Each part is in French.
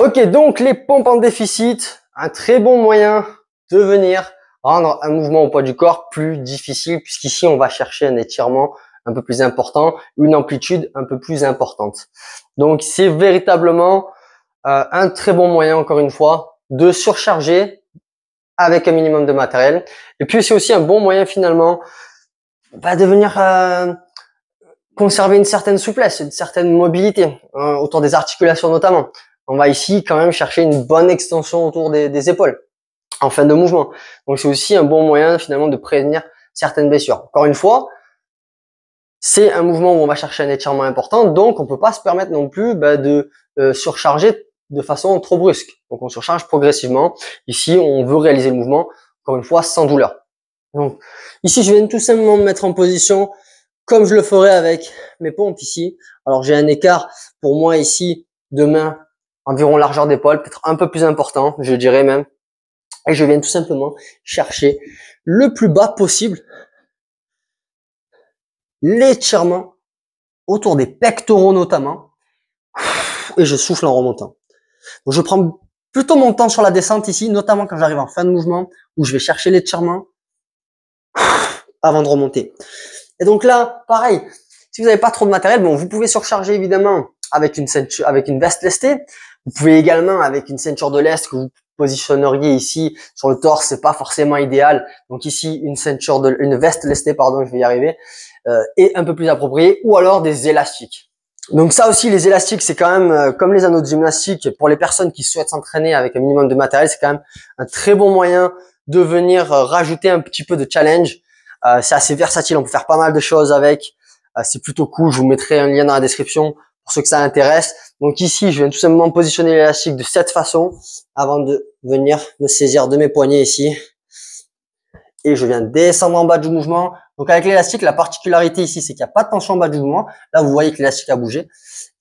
Ok, donc les pompes en déficit, un très bon moyen de venir rendre un mouvement au poids du corps plus difficile, puisqu'ici on va chercher un étirement un peu plus important, une amplitude un peu plus importante. Donc c'est véritablement un très bon moyen, encore une fois, de surcharger avec un minimum de matériel. Et puis c'est aussi un bon moyen finalement de venir conserver une certaine souplesse, une certaine mobilité autour des articulations notamment. On va ici quand même chercher une bonne extension autour des épaules en fin de mouvement. Donc c'est aussi un bon moyen finalement de prévenir certaines blessures. Encore une fois, c'est un mouvement où on va chercher un étirement important, donc on peut pas se permettre non plus de surcharger de façon trop brusque. Donc on surcharge progressivement. Ici, on veut réaliser le mouvement, encore une fois, sans douleur. Donc ici, je viens tout simplement me mettre en position comme je le ferais avec mes pompes ici. Alors j'ai un écart pour moi ici de main environ largeur d'épaule, peut-être un peu plus important, je dirais même. Et je viens tout simplement chercher le plus bas possible l'étirement autour des pectoraux notamment. Et je souffle en remontant. Donc je prends plutôt mon temps sur la descente ici, notamment quand j'arrive en fin de mouvement, où je vais chercher l'étirement avant de remonter. Et donc là, pareil, si vous n'avez pas trop de matériel, bon, vous pouvez surcharger évidemment avec une ceinture, avec une veste lestée. Vous pouvez également avec une ceinture de lest que vous positionneriez ici sur le torse, c'est pas forcément idéal. Donc ici, une veste lestée, pardon, je vais y arriver, est un peu plus appropriée, ou alors des élastiques. Donc ça aussi, les élastiques, c'est quand même comme les anneaux de gymnastique pour les personnes qui souhaitent s'entraîner avec un minimum de matériel, c'est quand même un très bon moyen de venir rajouter un petit peu de challenge. C'est assez versatile, on peut faire pas mal de choses avec. C'est plutôt cool, je vous mettrai un lien dans la description pour ceux que ça intéresse. Donc ici, je viens tout simplement positionner l'élastique de cette façon avant de venir me saisir de mes poignets ici. Et je viens descendre en bas du mouvement. Donc avec l'élastique, la particularité ici, c'est qu'il n'y a pas de tension en bas du mouvement. Là, vous voyez que l'élastique a bougé.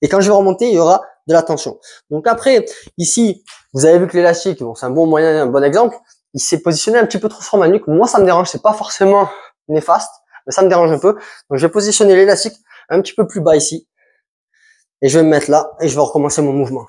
Et quand je vais remonter, il y aura de la tension. Donc après, ici, vous avez vu que l'élastique, bon, c'est un bon moyen, un bon exemple. Il s'est positionné un petit peu trop sur ma nuque. Moi, ça me dérange. C'est pas forcément néfaste, mais ça me dérange un peu. Donc je vais positionner l'élastique un petit peu plus bas ici. Et je vais me mettre là et je vais recommencer mon mouvement.